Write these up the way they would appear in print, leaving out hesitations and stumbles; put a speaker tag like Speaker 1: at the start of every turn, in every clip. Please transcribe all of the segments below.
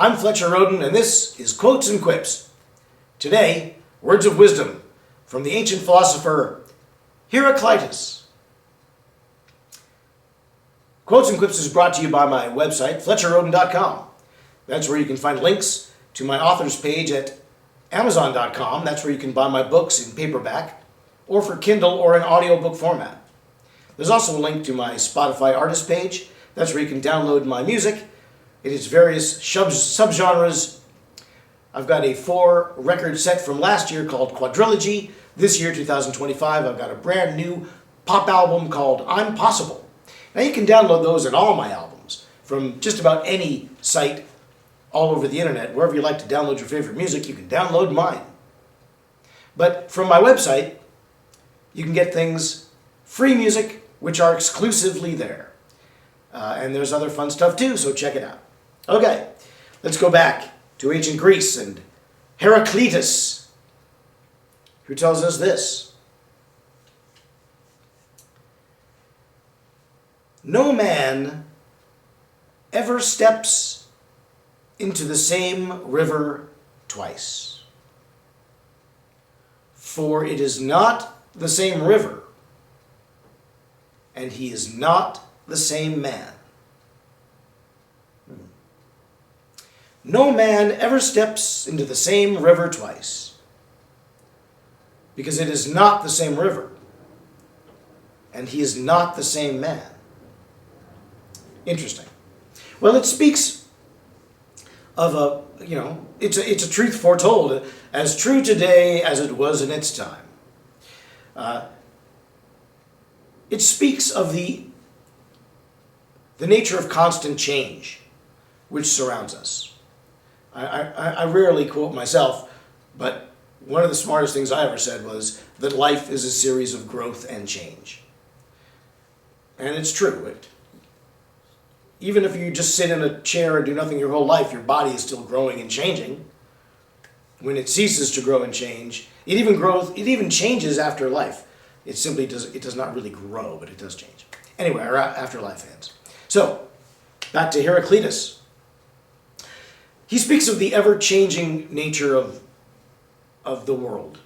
Speaker 1: I'm Fletcher Rhoden, and this is Quotes and Quips. Today, words of wisdom from the ancient philosopher Heraclitus. Quotes and Quips is brought to you by my website, FletcherRhoden.com. That's where you can find links to my author's page at Amazon.com. That's where you can buy my books in paperback, or for Kindle or in audiobook format. There's also a link to my Spotify artist page. That's where you can download my music. It is various subgenres. I've got a 4-record set from last year called Quadrilogy. This year, 2025, I've got a brand new pop album called I'm Possible. Now you can download those and all my albums from just about any site all over the internet. Wherever you like to download your favorite music, you can download mine. But from my website, you can get things, free music, which are exclusively there. And there's other fun stuff too, so check it out. Okay, let's go back to ancient Greece and Heraclitus, who tells us this. No man ever steps into the same river twice, for it is not the same river, and he is not the same man. No man ever steps into the same river twice, because it is not the same river, and he is not the same man. Interesting. Well, it speaks of it's a truth foretold, as true today as it was in its time. It speaks of the nature of constant change which surrounds us. I rarely quote myself, but one of the smartest things I ever said was that life is a series of growth and change. And it's true. Even if you just sit in a chair and do nothing your whole life, your body is still growing and changing. When it ceases to grow and change, it even changes after life. It does not really grow, but it does change. Anyway, after life ends. So, back to Heraclitus. He speaks of the ever-changing nature of the world.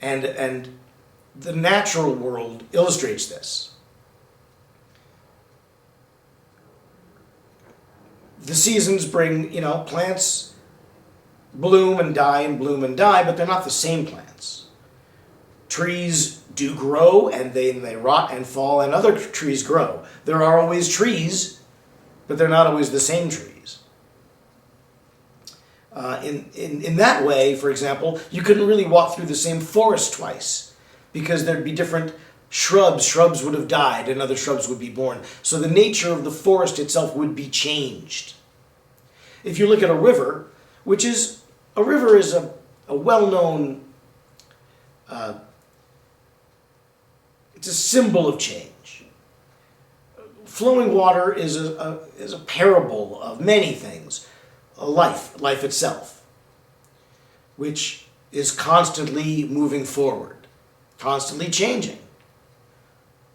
Speaker 1: And the natural world illustrates this. The seasons bring, plants bloom and die, but they're not the same plants. Trees do grow, and then they rot and fall, and other trees grow. There are always trees, but they're not always the same trees. In that way, for example, you couldn't really walk through the same forest twice, because there'd be different shrubs. Shrubs would have died, and other shrubs would be born. So the nature of the forest itself would be changed. If you look at a river, a river is a well-known, it's a symbol of change. Flowing water is a parable of many things. Life itself, which is constantly moving forward, constantly changing.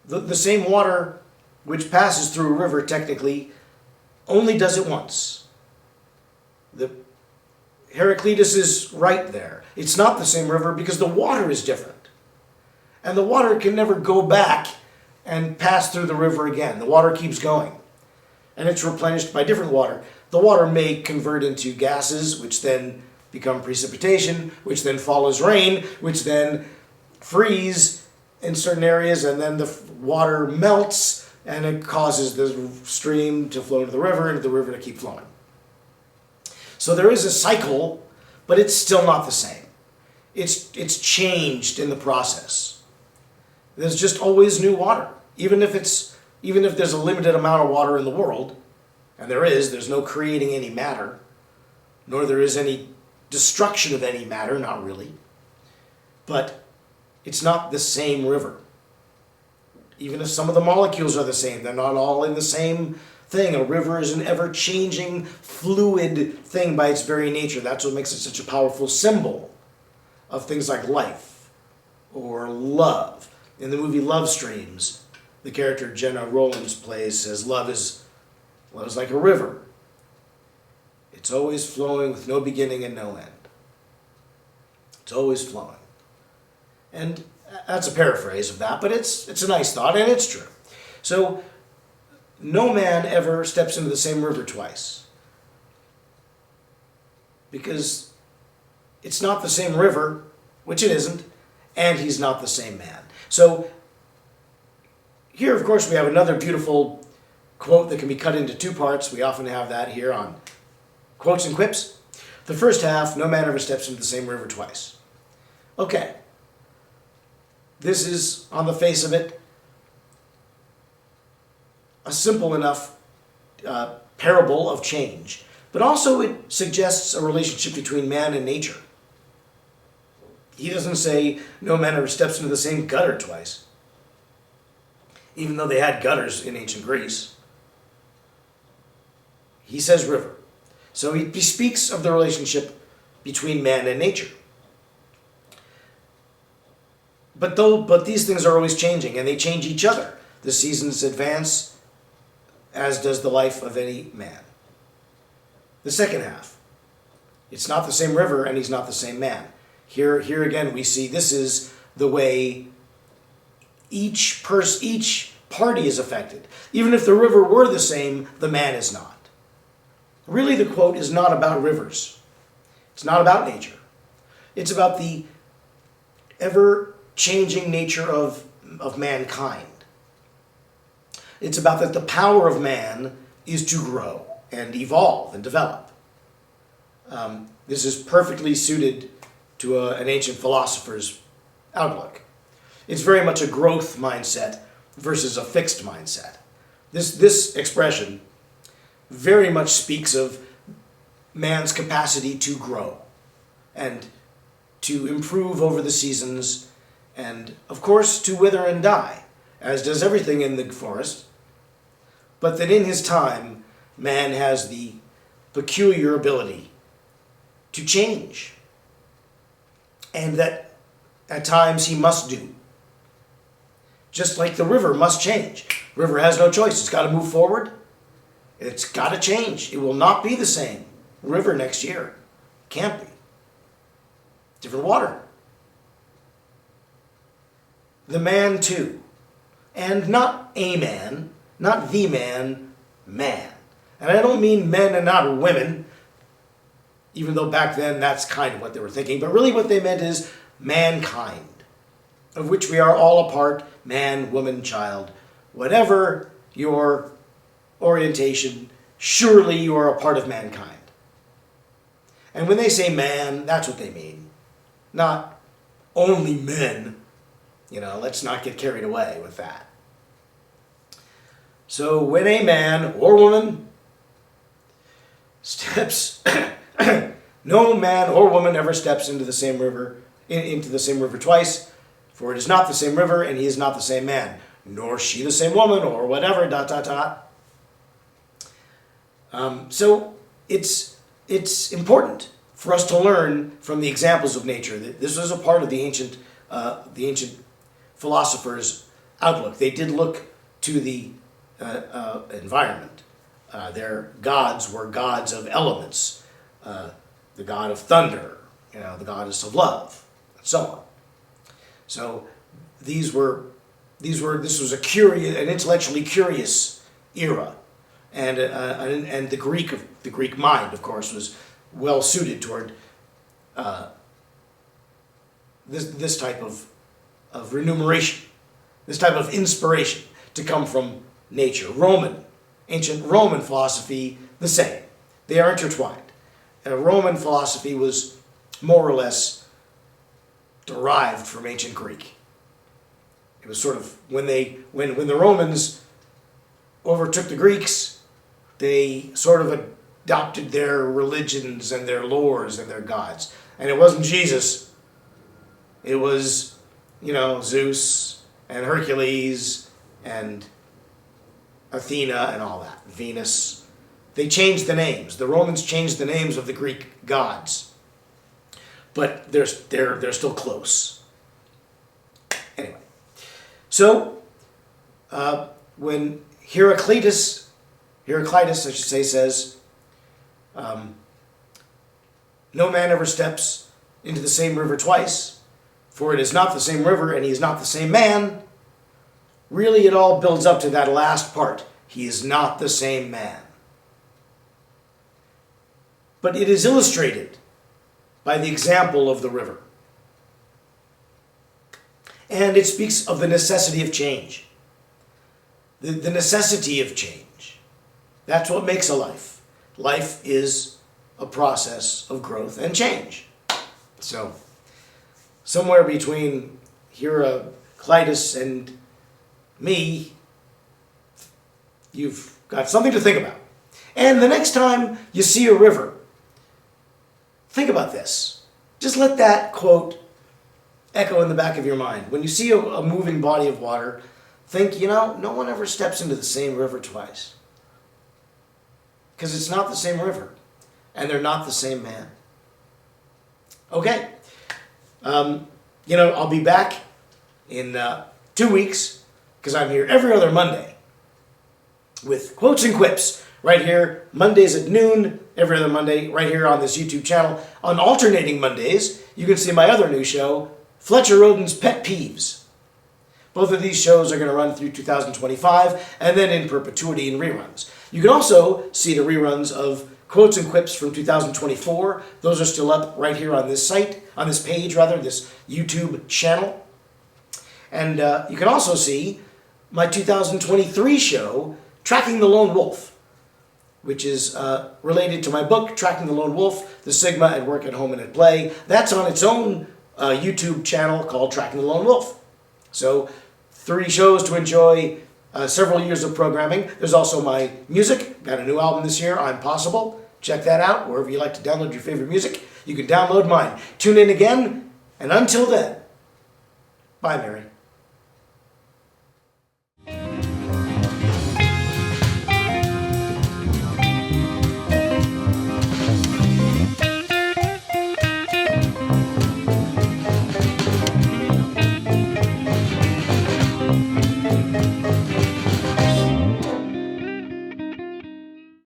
Speaker 1: The same water which passes through a river technically only does it once. Heraclitus is right there. It's not the same river because the water is different. And the water can never go back and pass through the river again. The water keeps going. And it's replenished by different water. The water may convert into gases, which then become precipitation, which then follows rain, which then freeze in certain areas, and then the water melts, and it causes the stream to flow into the river, and the river to keep flowing. So there is a cycle, but it's still not the same. It's changed in the process. There's just always new water. Even if there's a limited amount of water in the world, and there's no creating any matter, nor there is any destruction of any matter, not really. But it's not the same river. Even if some of the molecules are the same, they're not all in the same thing. A river is an ever-changing, fluid thing by its very nature. That's what makes it such a powerful symbol of things like life or love. In the movie Love Streams, the character Jenna Rollins plays says love is like a river. It's always flowing with no beginning and no end. It's always flowing. And that's a paraphrase of that, but it's a nice thought, and it's true. So, no man ever steps into the same river twice. Because it's not the same river, which it isn't, and he's not the same man. So, here, of course, we have another beautiful quote that can be cut into two parts. We often have that here on Quotes and Quips. The first half, no man ever steps into the same river twice. Okay. This is, on the face of it, a simple enough parable of change. But also it suggests a relationship between man and nature. He doesn't say no man ever steps into the same gutter twice, even though they had gutters in ancient Greece. He says river. So he speaks of the relationship between man and nature. But these things are always changing, and they change each other. The seasons advance, as does the life of any man. The second half. It's not the same river, and he's not the same man. Here again, we see this is the way each party is affected. Even if the river were the same, the man is not. Really, the quote is not about rivers. It's not about nature. It's about the ever-changing nature of mankind. It's about that the power of man is to grow and evolve and develop. This is perfectly suited to an ancient philosopher's outlook. It's very much a growth mindset versus a fixed mindset. This expression very much speaks of man's capacity to grow and to improve over the seasons and, of course, to wither and die, as does everything in the forest, but that in his time, man has the peculiar ability to change, and that at times he must do. Just like the river must change. River has no choice. It's got to move forward. It's got to change. It will not be the same river next year. Can't be. Different water. The man too. And not a man, not the man, man. And I don't mean men and not women, even though back then that's kind of what they were thinking, but really what they meant is mankind, of which we are all a part, man, woman, child, whatever your orientation, surely you are a part of mankind. And when they say man, that's what they mean. Not only men. Let's not get carried away with that. So when a man or woman steps, no man or woman ever steps into the same river twice, for it is not the same river, and he is not the same man, nor she the same woman, or whatever, ... So it's important for us to learn from the examples of nature. This was a part of the ancient philosophers' outlook. They did look to the environment. Their gods were gods of elements, the god of thunder, the goddess of love, and so on. So this was an intellectually curious era. And the Greek mind, of course, was well suited toward this type of remuneration, this type of inspiration to come from nature. Ancient Roman philosophy, the same. They are intertwined. Roman philosophy was more or less derived from ancient Greek. It was sort of when the Romans overtook the Greeks, they sort of adopted their religions and their lores and their gods. And it wasn't Jesus. It was, Zeus and Hercules and Athena and all that. Venus. They changed the names. The Romans changed the names of the Greek gods. But they're still close. Anyway. So, when Heraclitus, I should say, says, No man ever steps into the same river twice, for it is not the same river and he is not the same man. Really, it all builds up to that last part. He is not the same man. But it is illustrated by the example of the river. And it speaks of the necessity of change. The necessity of change. That's what makes a life. Life is a process of growth and change. So, somewhere between Heraclitus and me, you've got something to think about. And the next time you see a river, think about this. Just let that quote echo in the back of your mind. When you see a moving body of water, think, no one ever steps into the same river twice. Because it's not the same river. And they're not the same man. Okay. I'll be back in 2 weeks, because I'm here every other Monday with Quotes and Quips. Right here, Mondays at noon, every other Monday, right here on this YouTube channel. On alternating Mondays, you can see my other new show, Fletcher Rhoden's Pet Peeves. Both of these shows are going to run through 2025, and then in perpetuity in reruns. You can also see the reruns of Quotes and Quips from 2024. Those are still up right here on this site, on this page rather, this YouTube channel. And you can also see my 2023 show, Tracking the Lone Wolf, which is related to my book, Tracking the Lone Wolf, The Sigma at Work, at Home, and at Play. That's on its own YouTube channel called Tracking the Lone Wolf. So 3 shows to enjoy, several years of programming. There's also my music. Got a new album this year, I'm Possible. Check that out wherever you like to download your favorite music. You can download mine. Tune in again, and until then, bye, Mary.